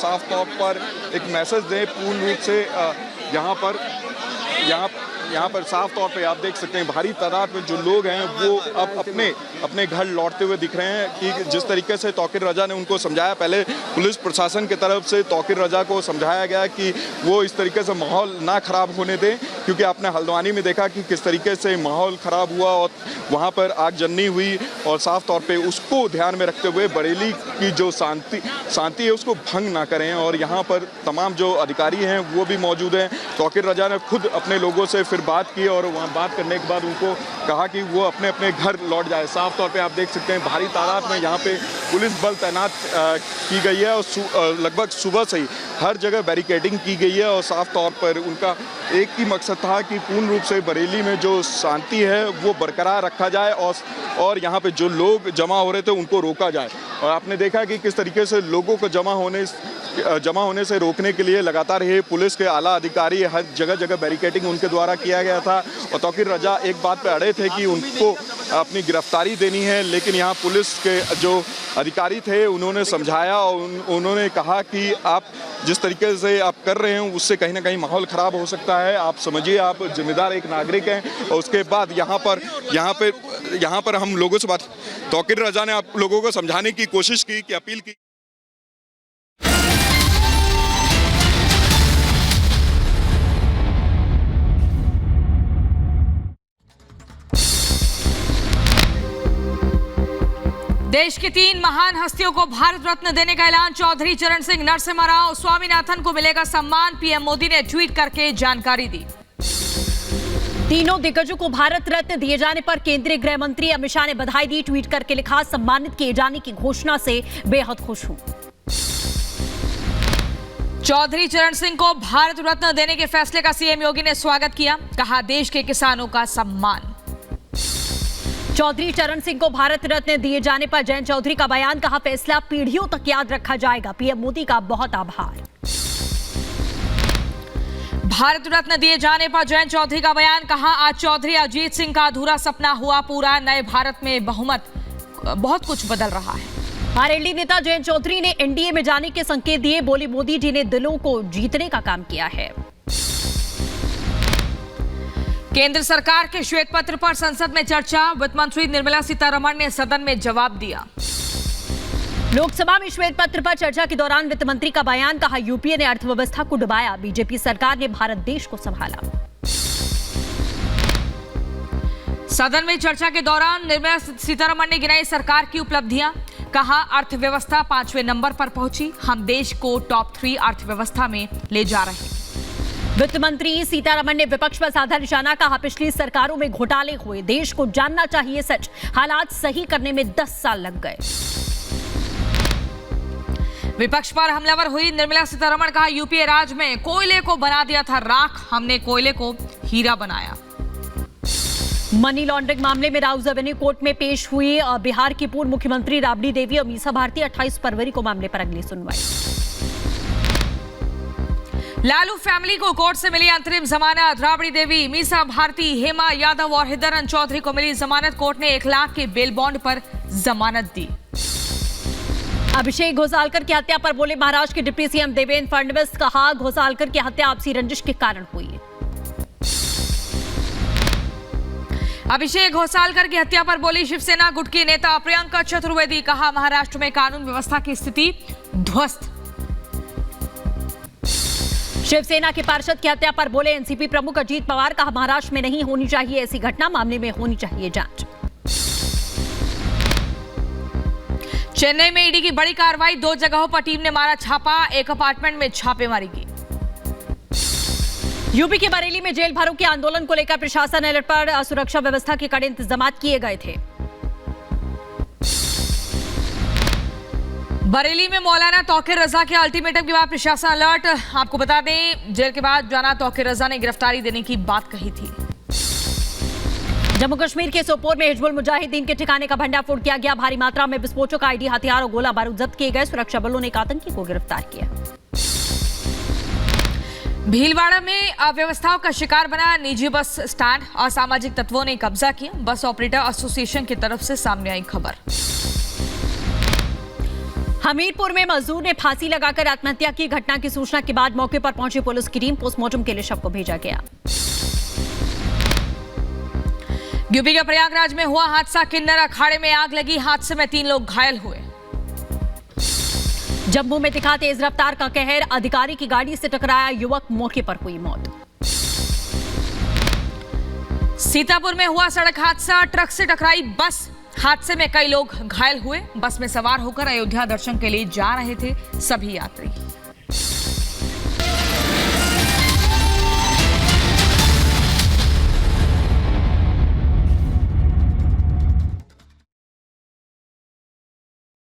साफ तौर पर एक मैसेज दें पूर्ण रूप से। यहाँ पर साफ तौर पे आप देख सकते हैं भारी तादाद में जो लोग हैं वो अब अपने घर लौटते हुए दिख रहे हैं कि जिस तरीके से तौकीर रजा ने उनको समझाया, पहले पुलिस प्रशासन की तरफ से तौकीर रजा को समझाया गया कि वो इस तरीके से माहौल ना खराब होने दें, क्योंकि आपने हल्द्वानी में देखा कि किस तरीके से माहौल खराब हुआ और वहाँ पर आगजनी हुई, और साफ तौर पे उसको ध्यान में रखते हुए बरेली की जो शांति है उसको भंग ना करें। और यहाँ पर तमाम जो अधिकारी हैं वो भी मौजूद हैं। तौकीर रजा ने खुद अपने लोगों से फिर बात की और वहाँ बात करने के बाद उनको कहा कि वो अपने अपने घर लौट जाए। साफ तौर पे आप देख सकते हैं भारी तादाद में यहाँ पे पुलिस बल तैनात की गई है और लगभग सुबह से ही हर जगह बैरिकेडिंग की गई है। और साफ तौर पर उनका एक ही मकसद था कि पूर्ण रूप से बरेली में जो शांति है वो बरकरार रखा जाए और यहाँ पे जो लोग जमा हो रहे थे उनको रोका जाए। और आपने देखा कि किस तरीके से लोगों को जमा होने से रोकने के लिए लगातार ये पुलिस के आला अधिकारी हर जगह बैरिकेडिंग उनके द्वारा किया गया था। और तौकीर रजा एक बात पे अड़े थे कि उनको अपनी गिरफ्तारी देनी है, लेकिन यहाँ पुलिस के जो अधिकारी थे उन्होंने समझाया और उन्होंने कहा कि आप जिस तरीके से आप कर रहे हैं उससे कहीं ना कहीं माहौल ख़राब हो सकता है, आप समझिए, आप जिम्मेदार एक नागरिक हैं। और उसके बाद यहाँ पर हम लोगों से बात, तौकीर रजा ने आप लोगों को समझाने की कोशिश की, कि अपील की। देश की 3 महान हस्तियों को भारत रत्न देने का ऐलान। चौधरी चरण सिंह, नरसिम्हा राव, स्वामीनाथन को मिलेगा सम्मान। पीएम मोदी ने ट्वीट करके जानकारी दी। तीनों दिग्गजों को भारत रत्न दिए जाने पर केंद्रीय गृह मंत्री अमित शाह ने बधाई दी। ट्वीट करके लिखा, सम्मानित किए जाने की घोषणा से बेहद खुश हूं। चौधरी चरण सिंह को भारत रत्न देने के फैसले का सीएम योगी ने स्वागत किया। कहा, देश के किसानों का सम्मान। चौधरी चरण सिंह को भारत रत्न दिए जाने पर जयंत चौधरी का बयान। कहा, फैसला पीढ़ियों तक याद रखा जाएगा। पीएम मोदी का बहुत आभार। भारत रत्न दिए जाने पर जयंत चौधरी का बयान। कहा, आज चौधरी अजीत सिंह का अधूरा सपना हुआ पूरा। नए भारत में बहुमत बहुत कुछ बदल रहा है। आरएलडी नेता जयंत चौधरी ने एनडीए में जाने के संकेत दिए। बोली, मोदी जी ने दिलों को जीतने का काम किया है। केंद्र सरकार के श्वेत पत्र पर संसद में चर्चा। वित्त मंत्री निर्मला सीतारमण ने सदन में जवाब दिया। लोकसभा में श्वेत पत्र पर चर्चा के दौरान वित्त मंत्री का बयान। कहा, यूपीए ने अर्थव्यवस्था को डुबाया, बीजेपी सरकार ने भारत देश को संभाला। सदन में चर्चा के दौरान निर्मला सीतारमण ने गिनाई सरकार की उपलब्धियां। कहा, अर्थव्यवस्था 5वें नंबर पर पहुंची। हम देश को टॉप 3 अर्थव्यवस्था में ले जा रहे हैं। वित्त मंत्री सीतारमण ने विपक्ष पर साधा निशाना। कहा, पिछली सरकारों में घोटाले हुए, देश को जानना चाहिए सच। हालात सही करने में 10 साल लग गए। विपक्ष पर हमलावर हुई निर्मला सीतारमण। कहा, यूपीए राज में कोयले को बना दिया था राख, हमने कोयले को हीरा बनाया। मनी लॉन्ड्रिंग मामले में राउज एवेन्यू कोर्ट में पेश हुई बिहार की पूर्व मुख्यमंत्री राबड़ी देवी और मीसा भारती। 28 फरवरी को मामले पर अगली सुनवाई। लालू फैमिली को कोर्ट से मिली अंतरिम जमानत। राबड़ी देवी, मीसा भारती, हेमा यादव और हिदरन चौधरी को मिली जमानत। कोर्ट ने 1 लाख के बेल बॉन्ड पर जमानत दी। अभिषेक घोसालकर की हत्या पर बोले महाराष्ट्र के डिप्टी सीएम देवेंद्र फडणवीस। कहा, घोसालकर की हत्या आपसी रंजिश के कारण हुई। अभिषेक घोसालकर की हत्या पर बोली शिवसेना गुट की नेता प्रियंका चतुर्वेदी। कहा, महाराष्ट्र में कानून व्यवस्था की स्थिति ध्वस्त। शिवसेना के पार्षद की हत्या पर बोले एनसीपी प्रमुख अजीत पवार। कहा, महाराष्ट्र में नहीं होनी चाहिए ऐसी घटना, मामले में होनी चाहिए जांच। चेन्नई में ईडी की बड़ी कार्रवाई। 2 जगहों पर टीम ने मारा छापा। एक अपार्टमेंट में छापेमारी की। यूपी के बरेली में जेल भरो के आंदोलन को लेकर प्रशासन अलर्ट पर। सुरक्षा व्यवस्था के कड़े इंतजाम किए गए थे। बरेली में मौलाना तौकीर रजा के अल्टीमेटम के बाद प्रशासन अलर्ट। आपको बता दें, जेल के बाद जाना तौकीर रजा ने गिरफ्तारी देने की बात कही थी। जम्मू कश्मीर के सोपोर में हिजबुल मुजाहिदीन के ठिकाने का भंडाफोड़ किया गया। भारी मात्रा में विस्फोटक, आईडी, हथियार और गोला बारूद जब्त किए गए। सुरक्षा बलों ने एक आतंकी को गिरफ्तार किया। भीलवाड़ा में अव्यवस्थाओं का शिकार बना निजी बस स्टैंड। असामाजिक तत्वों ने कब्जा किया। बस ऑपरेटर एसोसिएशन की तरफ से सामने आई खबर। हमीरपुर में मजदूर ने फांसी लगाकर आत्महत्या की। घटना की सूचना के बाद मौके पर पहुंची पुलिस की टीम, पोस्टमार्टम के लिए शव को भेजा गया। यूपी के प्रयागराज में हुआ हादसा, किन्नर अखाड़े में आग लगी, हादसे में 3 लोग घायल हुए। जम्मू में दिखा तेज रफ्तार का कहर, अधिकारी की गाड़ी से टकराया युवक, मौके पर हुई मौत। सीतापुर में हुआ सड़क हादसा, ट्रक से टकराई बस, हादसे में कई लोग घायल हुए। बस में सवार होकर अयोध्या दर्शन के लिए जा रहे थे सभी यात्री।